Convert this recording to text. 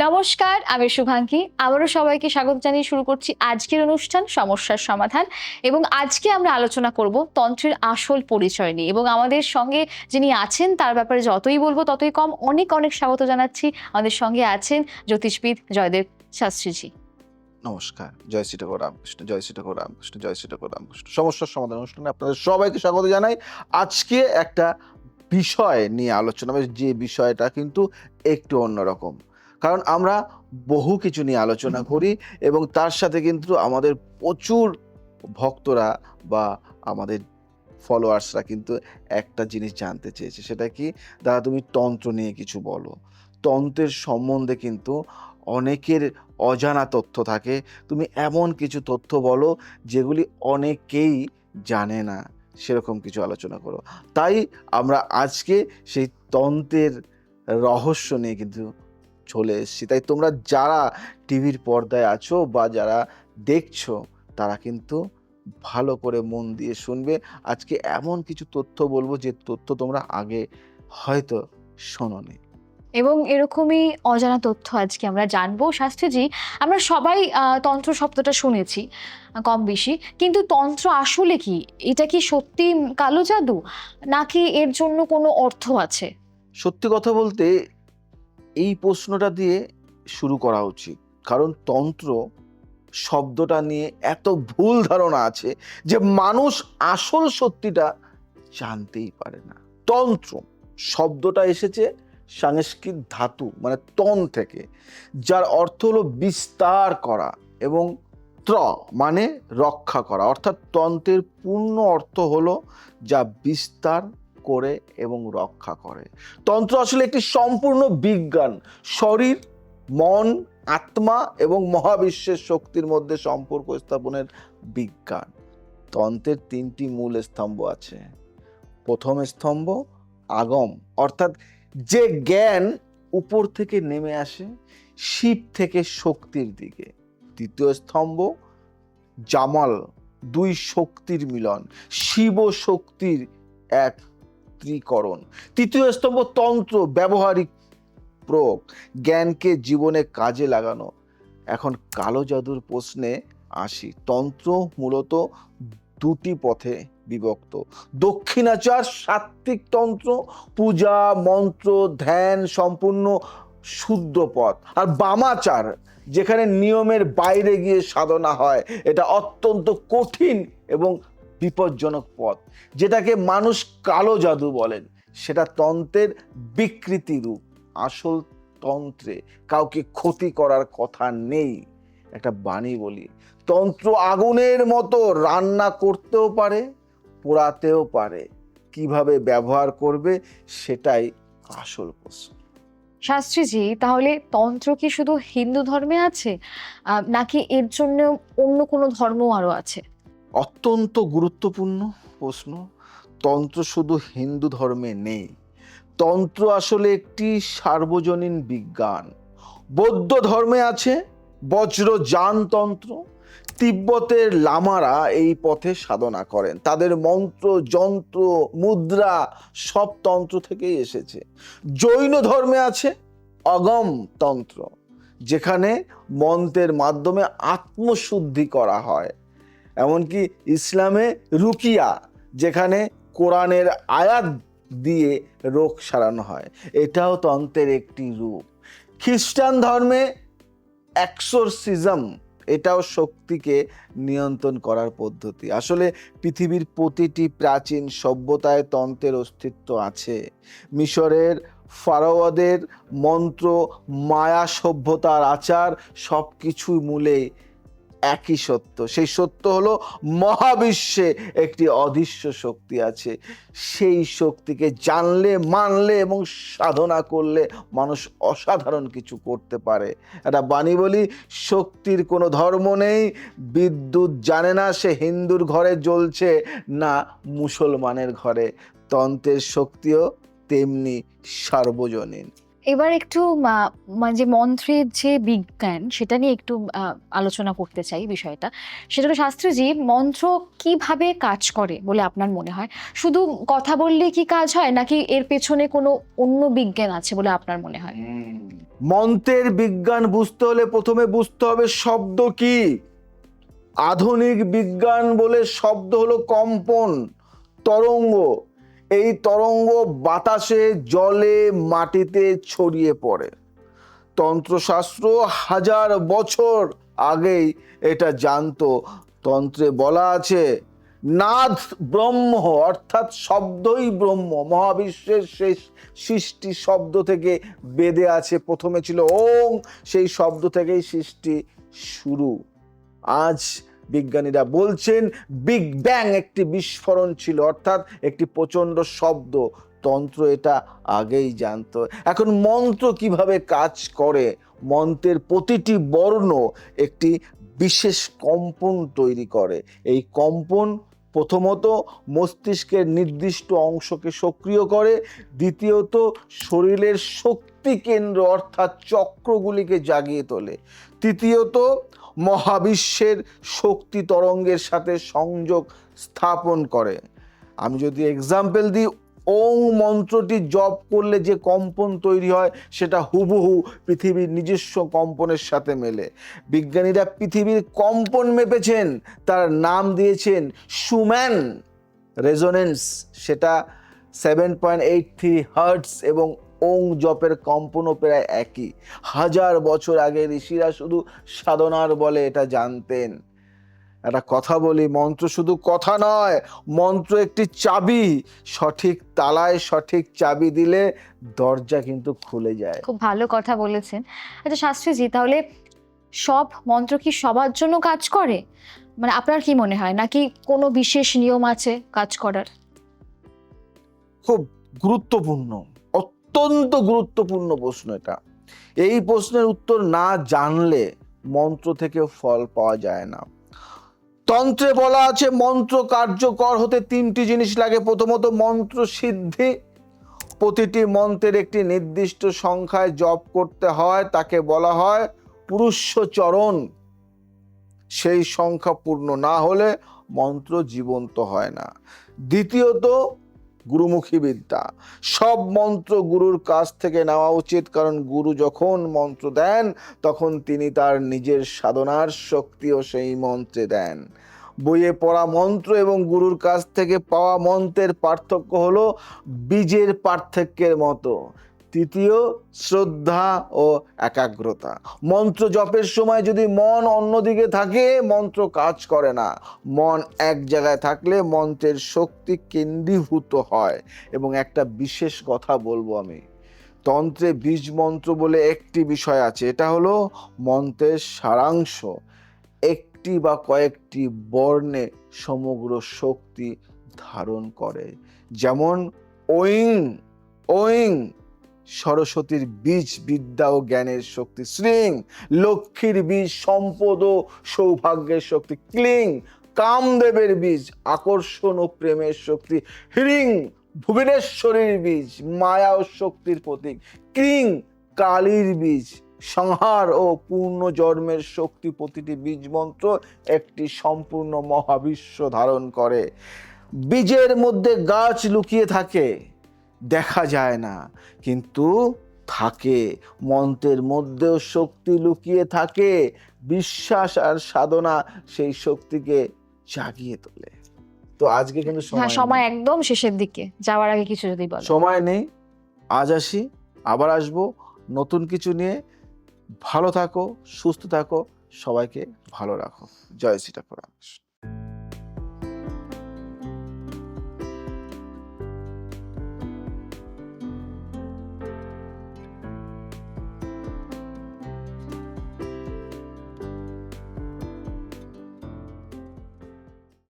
নমস্কার, আমি শুভাঙ্কি। আবারও সবাইকে স্বাগত জানিয়ে শুরু করছি আজকের অনুষ্ঠান সমস্যার সমাধান। এবং আজকে আমরা আলোচনা করব তন্ত্রের আসল পরিচয় নিয়ে, এবং আমাদের সঙ্গে যিনি আছেন তার ব্যাপারে যতই বলবো ততই কম। অনেক অনেক স্বাগত জানাচ্ছি। আমাদের সঙ্গে আছেন জ্যোতিষবিদ জয়দেব শাস্ত্রীজি। নমস্কার। জয় শ্রী ঠাকুর রামকৃষ্ণ, জয় শ্রী ঠাকুর রামকৃষ্ণ, জয় শ্রী ঠাকুর রামকৃষ্ণ। সমস্যার সমাধান অনুষ্ঠানে আপনাদের সবাইকে স্বাগত জানাই। আজকে একটা বিষয় নিয়ে আলোচনা হবে, যে বিষয়টা কিন্তু একটু অন্যরকম। কারণ আমরা বহু কিছু নিয়ে আলোচনা করি এবং তার সাথে কিন্তু আমাদের প্রচুর ভক্তরা বা আমাদের ফলোয়ার্সরা কিন্তু একটা জিনিস জানতে চেয়েছে। সেটা কি? দাদা তুমি তন্ত্র নিয়ে কিছু বলো। তন্ত্রের সম্বন্ধে কিন্তু অনেকের অজানা তথ্য থাকে। তুমি এমন কিছু তথ্য বলো যেগুলি অনেকেই জানে না, সেরকম কিছু আলোচনা করো। তাই আমরা আজকে সেই তন্ত্রের রহস্য নিয়ে কিন্তু চলে এসেছি। তাই তোমরা যারা টিভির পর্দায় আছো বা যারা দেখছো, তারা কিন্তু ভালো করে মন দিয়ে শুনবে। আজকে এমন কিছু তথ্য বলবো যে তথ্য তোমরা আগে হয়তো শোনোনি। এবং এরকমই অজানা তথ্য আজকে আমরা জানবো। শাস্ত্রীজি, আমরা সবাই তন্ত্র শব্দটা শুনেছি কম বেশি, কিন্তু তন্ত্র আসলে কি? এটা কি সত্যি কালো জাদু, নাকি এর জন্য কোনো অর্থ আছে? সত্যি কথা বলতে এই প্রশ্নটা দিয়ে শুরু করা উচিত, কারণ তন্ত্র শব্দটা নিয়ে এত ভুল ধারণা আছে যে মানুষ আসল সত্যিটা জানতেই পারে না। তন্ত্র শব্দটা এসেছে সংস্কৃত ধাতু মানে তন থেকে, যার অর্থ হলো বিস্তার করা, এবং ত্র মানে রক্ষা করা। অর্থাৎ তন্ত্রের পূর্ণ অর্থ হলো যা বিস্তার করে এবং রক্ষা করে। তন্ত্র আসলে একটি সম্পূর্ণ বিজ্ঞান। শরীর, মন, আত্মা এবং মহাবিশ্বের শক্তির মধ্যে সম্পর্ক স্থাপনের বিজ্ঞান। তন্ত্রের তিনটি মূল স্তম্ভ আছে। প্রথম স্তম্ভ আগম, অর্থাৎ যে জ্ঞান উপর থেকে নেমে আসে শিব থেকে শক্তির দিকে। দ্বিতীয় স্তম্ভ জামাল, দুই শক্তির মিলন, শিব ও শক্তির এক ত্রিকরণ। তৃতীয় স্তম্ভ তন্ত্র, ব্যবহারিক প্রয়োগ, জ্ঞানকে জীবনে কাজে লাগানো। এখন কালো জাদুর প্রশ্নে আসি। তন্ত্র মূলত দুটি পথে বিভক্ত। দক্ষিণাচার সাত্ত্বিক তন্ত্র, পূজা মন্ত্র ধ্যান সম্পূর্ণ শুদ্ধ পথ। আর বামাচার, যেখানে নিয়মের বাইরে গিয়ে সাধনা হয়, এটা অত্যন্ত কঠিন এবং বিপজ্জনক পথ, যেটাকে মানুষ কালো জাদু বলেন। সেটা তন্ত্রের বিকৃতি রূপ। আসল তন্ত্রে কাউকে ক্ষতি করার কথা নেই। একটা বাণী বলি, তন্ত্র আগুনের মতো, রান্না করতেও পারে পোড়াতেও পারে। কিভাবে ব্যবহার করবে সেটাই আসল প্রশ্ন। শাস্ত্রীজি, তাহলে তন্ত্র কি শুধু হিন্দু ধর্মে আছে, নাকি এর জন্য অন্য কোনো ধর্ম আরো আছে? অত্যন্ত গুরুত্বপূর্ণ প্রশ্ন। তন্ত্র শুধু হিন্দু ধর্মে নেই। তন্ত্র আসলে একটি সার্বজনীন বিজ্ঞান। বৌদ্ধ ধর্মে আছে বজ্রযান তন্ত্র। তিব্বতের লামারা এই পথে সাধনা করেন। তাদের মন্ত্র যন্ত্র মুদ্রা সব তন্ত্র থেকেই এসেছে। জৈন ধর্মে আছে অগম তন্ত্র, যেখানে মন্ত্রের মাধ্যমে আত্মশুদ্ধি করা হয়। এমনকি ইসলামে রুকিয়া, যেখানে কোরআনের আয়াত দিয়ে রোগ সারানো হয়। এটাও তন্ত্রের একটি রূপ। খ্রিস্টান ধর্মে এক্সোরসিজম, এটাও শক্তিকে নিয়ন্ত্রণ করার পদ্ধতি। আসলে পৃথিবীর প্রতিটি প্রাচীন সভ্যতায় তন্ত্রের অস্তিত্ব আছে। মিশরের ফারাওদের মন্ত্র, মায়া সভ্যতার আচার, সব কিছুই মূলে একই সত্য। সেই সত্য হলো মহাবিশ্বে একটি অদৃশ্য শক্তি আছে। সেই শক্তিকে জানলে, মানলে এবং সাধনা করলে মানুষ অসাধারণ কিছু করতে পারে। একটা বাণী বলি, শক্তির কোনো ধর্ম নেই। বিদ্যুৎ জানে না সে হিন্দুর ঘরে জ্বলছে না মুসলমানের ঘরে। তন্ত্রের শক্তিও তেমনি সার্বজনীন। এবার একটু যে মন্ত্রের যে বিজ্ঞান, সেটা নিয়ে একটু আলোচনা করতে চাই বিষয়টা। সেটা হলো, শাস্ত্রীজি, মন্ত্র কিভাবে কাজ করে বলে আপনার মনে হয়? শুধু কথা বললে কি কাজ হয়, নাকি এর পেছনে কোনো অন্য বিজ্ঞান আছে বলে আপনার মনে হয়? মন্ত্রের বিজ্ঞান বুঝতে হলে প্রথমে বুঝতে হবে শব্দ কি। আধুনিক বিজ্ঞান বলে শব্দ হলো কম্পন, তরঙ্গ। এই তরঙ্গ বাতাসে, জলে, মাটিতে ছড়িয়ে পড়ে। তন্ত্রশাস্ত্র 1000 বছর আগেই এটা জানতো। তন্ত্রে বলা আছে নাদ ব্রহ্ম, অর্থাৎ শব্দই ব্রহ্ম। মহাবিশ্বের শেষ সৃষ্টি শব্দ থেকে বেদে আছে। প্রথমে ছিল ওং, সেই শব্দ থেকেই সৃষ্টি শুরু। আজ বিজ্ঞানীরা বলছেন বিগ ব্যাং একটি বিস্ফোরণ ছিল, অর্থাৎ একটি প্রচন্ড শব্দ। তন্ত্র এটা আগেই জানতো। এখন মন্ত্র কিভাবে কাজ করে? মন্ত্রের প্রতিটি বর্ণ একটি বিশেষ কম্পন তৈরি করে। এই কম্পন প্রথমত মস্তিষ্কের নির্দিষ্ট অংশকে সক্রিয় করে, দ্বিতীয়ত শরীরের শক্তি কেন্দ্র অর্থাৎ চক্রগুলিকে জাগিয়ে তোলে, তৃতীয়ত মহাবিশ্বের শক্তি তরঙ্গের সাথে সংযোগ স্থাপন করে। আমি যদি এক্সাম্পল দিই, ওং মন্ত্রটি জপ করলে যে কম্পন তৈরি হয় সেটা হুবহু পৃথিবীর নিজস্ব কম্পনের সাথে মেলে। বিজ্ঞানীরা পৃথিবীর কম্পন মেপেছেন, তার নাম দিয়েছেন শুম্যান রেজোনেন্স। সেটা 7.83 হার্টজ এবং ওং জপের কম্পনও প্রায় একই। 1000 বছর আগে ঋষিরা শুধু সাধনার বলে এটা জানতেন। একটা কথা বলি, মন্ত্র শুধু কথা নয়, মন্ত্র একটি চাবি। সঠিক তালায় সঠিক চাবি দিলে দরজা কিন্তু খুলে যায়। খুব ভালো কথা বলেছেন। আচ্ছা শাস্ত্রীজি, তাহলে সব মন্ত্র কি সবার জন্য কাজ করে? মানে আপনার কি মনে হয়, নাকি কোনো বিশেষ নিয়ম আছে কাজ করার? খুব গুরুত্বপূর্ণ, অত্যন্ত গুরুত্বপূর্ণ প্রশ্ন এটা। এই প্রশ্নের উত্তর না জানলে মন্ত্র থেকে ফল পাওয়া যায় না। তন্ত্রে বলা আছে মন্ত্র কার্যকর হতে 3টি জিনিস লাগে। প্রথমত মন্ত্র সিদ্ধি। প্রতিটি মন্ত্রের একটি নির্দিষ্ট সংখ্যায় জপ করতে হয়, তাকে বলা হয় পুরুষচরণ। সেই সংখ্যা পূর্ণ না হলে মন্ত্র জীবন্ত হয় না। দ্বিতীয়ত গুরুমুখী বিদ্যা। সব মন্ত্র গুরুর কাছ থেকে নেওয়া উচিত, কারণ গুরু যখন মন্ত্র দেন তখন তিনি তার নিজের সাধনার শক্তিও সেই মন্ত্রে দেন। বইয়ে পড়া মন্ত্র এবং গুরুর কাছ থেকে পাওয়া মন্ত্রের পার্থক্য হলো বীজের পার্থক্যের মতো। তৃতীয়, শ্রদ্ধা ও একাগ্রতা। মন্ত্র জপের সময় যদি মন অন্যদিকে থাকে মন্ত্র কাজ করে না। মন এক জায়গায় থাকলে মন্ত্রের শক্তি কেন্দ্রীভূত হয়। এবং একটা বিশেষ কথা বলবো আমি, তন্ত্রে বীজ মন্ত্র বলে একটি বিষয় আছে, এটা হলো মন্ত্রের সারাংশ। একটি বা কয়েকটি বর্ণে সমগ্র শক্তি ধারণ করে। যেমন ঐং, ঐং সরস্বতীর বীজ বিদ্যা ও জ্ঞানের শক্তি। শ্রীং লক্ষ্মীর বীজ সম্পদ ও সৌভাগ্যের শক্তি। ক্লিং কামদেবের বীজ আকর্ষণ ও প্রেমের শক্তি। হ্রিং ভুবনেশ্বরীর বীজ মায়া ও শক্তির প্রতীক। ক্রিং কালীর বীজ সংহার ও পূর্ণ জন্মের শক্তি। প্রতিটি বীজ মন্ত্র একটি সম্পূর্ণ মহাবিশ্ব ধারণ করে। বীজের মধ্যে গাছ লুকিয়ে থাকে, দেখা যায় না কিন্তু থাকে। মন্ত্রের মধ্যেও শক্তি লুকিয়ে থাকে। বিশ্বাস আর সাধনা সেই শক্তিকে জাগিয়ে তোলে। তো আজকে কিন্তু হ্যাঁ, সময় একদম শেষের দিকে, যাওয়ার আগে কিছু যদি বলেন। সময় নেই। আজ আসি, আবার আসবো নতুন কিছু নিয়ে। ভালো থাকো, সুস্থ থাকো, সবাইকে ভালো রাখো। জয় শ্রী ঠাকুর।